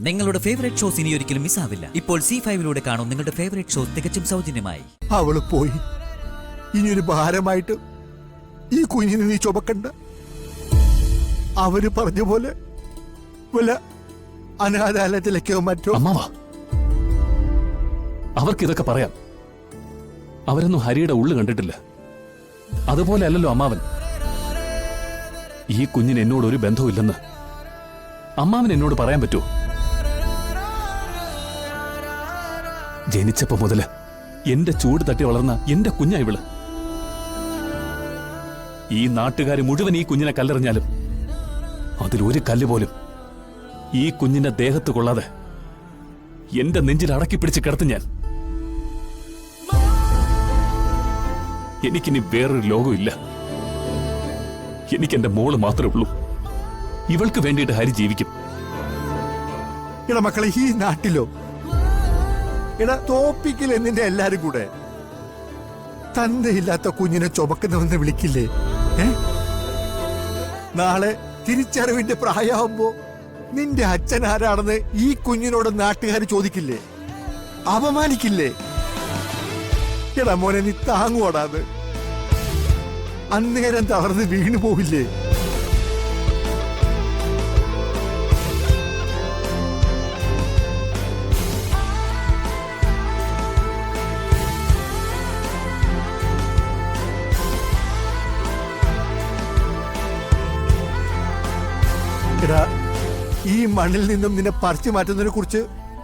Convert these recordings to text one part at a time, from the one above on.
നിങ്ങളുടെ favourite shows ഇനി ഒരിക്കലും മിസ്സാവില്ല. ഇപ്പോൾ C5 കാണും നിങ്ങളുടെ ഫേവറേറ്റ് ഷോസ് തികച്ചും സൗജന്യമായി. അവള് പോയി, ഇനിയൊരു ഭാരമായിട്ട് ഈ കുഞ്ഞിനെ നീ ചുമക്കണ്ട. അവര് പറഞ്ഞ പോലെ വല്ല അനാഥാലയത്തിലേക്കോ മറ്റോ. അമ്മാവാ, അവർക്കിതൊക്കെ പറയാം. അവരൊന്നും ഹരിയുടെ ഉള്ളു കണ്ടിട്ടില്ല. അതുപോലെ അല്ലല്ലോ അമ്മാവൻ. ഈ കുഞ്ഞിന് എന്നോട് ഒരു ബന്ധവുമില്ലെന്ന് അമ്മാവൻ എന്നോട് പറയാൻ പറ്റുമോ? ജനിച്ചപ്പോ മുതല് എന്റെ ചൂട് തട്ടി വളർന്ന എന്റെ കുഞ്ഞാ ഇവള്. ഈ നാട്ടുകാര് മുഴുവൻ ഈ കുഞ്ഞിനെ കല്ലെറിഞ്ഞാലും അതിലൊരു കല്ല് പോലും ഈ കുഞ്ഞിന്റെ ദേഹത്ത് കൊള്ളാതെ എന്റെ നെഞ്ചിൽ അടക്കി പിടിച്ച് കിടത്തും ഞാൻ. എനിക്കിനി വേറൊരു ലോകമില്ല. എനിക്കെന്റെ മോള് മാത്രമേ ഉള്ളൂ. ഇവൾക്ക് വേണ്ടിയിട്ട് ഹരി ജീവിക്കും. ഇട മക്കളെ, ഈ നാട്ടിലോ ഇട തോപ്പിക്കൽ എന്നിന്റെ എല്ലാരും കൂടെ തന്തയില്ലാത്ത കുഞ്ഞിനെ ചുമക്കുന്നവെന്ന് വിളിക്കില്ലേ? നാളെ തിരിച്ചറിവിന്റെ പ്രായമാകുമ്പോ നിന്റെ അച്ഛൻ ആരാണെന്ന് ഈ കുഞ്ഞിനോട് നാട്ടുകാർ ചോദിക്കില്ലേ? അപമാനിക്കില്ലേ? എടാ മോനെ, നീ താങ്ങുവോടാത്. അന്നേരം തളർന്ന് വീണു പോവില്ലേ? എടാ, ഈ മണ്ണിൽ നിന്നും നിന്നെ പറിച്ചു മാറ്റുന്നതിനെ കുറിച്ച്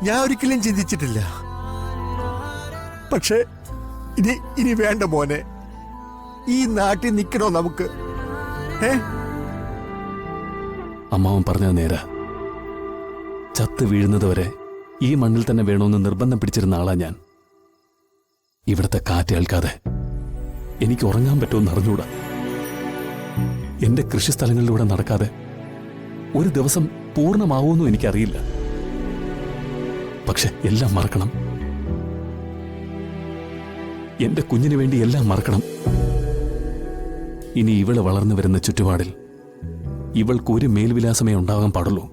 ഞാൻ ഒരിക്കലും ചിന്തിച്ചിട്ടില്ല. പക്ഷെ ഇനി വേണ്ട മോനെ, ഈ നാട്ടിൽ നിൽക്കണോ നമുക്ക്? അമ്മാവൻ പറഞ്ഞത് നേരാ. ചത്ത് വീഴുന്നതുവരെ ഈ മണ്ണിൽ തന്നെ വേണമെന്ന് നിർബന്ധം പിടിച്ചിരുന്ന ആളാ ഞാൻ. ഇവിടുത്തെ കാറ്റ് ഏൽക്കാതെ എനിക്ക് ഉറങ്ങാൻ പറ്റുമെന്ന് അറിഞ്ഞൂടാ. എന്റെ കൃഷിസ്ഥലങ്ങളിലൂടെ നടക്കാതെ ഒരു ദിവസം പൂർണ്ണമാവുമെന്നും എനിക്കറിയില്ല. പക്ഷെ എല്ലാം മറക്കണം. എന്റെ കുഞ്ഞിന് വേണ്ടി എല്ലാം മറക്കണം. ഇനി ഇവള് വളർന്നു വരുന്ന ചുറ്റുപാടിൽ ഇവൾക്കൊരു മേൽവിലാസമേ ഉണ്ടാകാൻ പാടുള്ളൂ.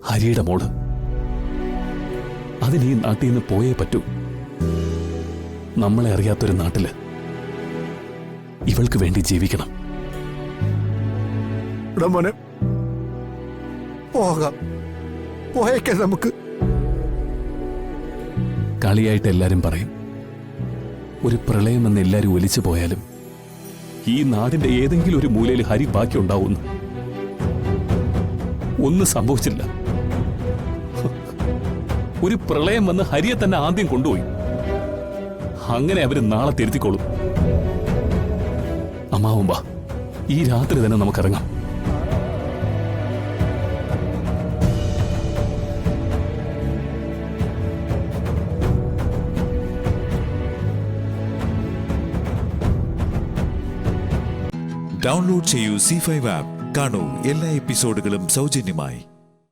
ഹരിയുടെ മോള്. അതിന് ഈ നാട്ടിൽ നിന്ന് പോയേ പറ്റൂ. നമ്മളെ അറിയാത്തൊരു നാട്ടില് ഇവൾക്ക് വേണ്ടി ജീവിക്കണം. മോനെ, പോകാം, പോയേക്കാം നമുക്ക്. കളിയായിട്ട് എല്ലാരും പറയും, ഒരു പ്രളയമെന്ന് എല്ലാരും ഒലിച്ചു പോയാലും ഈ നാടിന്റെ ഏതെങ്കിലും ഒരു മൂലയിൽ ഹരി ബാക്കി ഉണ്ടാവുന്നു. ഒന്നും സംഭവിച്ചില്ല. ഒരു പ്രളയം വന്ന് ഹരിയെ തന്നെ ആദ്യം കൊണ്ടുപോയി. അങ്ങനെ അവര് നാളെ തിരുത്തിക്കോളും. അമ്മാവും വാ, ഈ രാത്രി തന്നെ നമുക്കിറങ്ങാം. ഡൗൺലോഡ് ചെയ്യൂ C5 ആപ്പ്. കാണൂ എല്ലാ എപ്പിസോഡുകളും സൗജന്യമായി.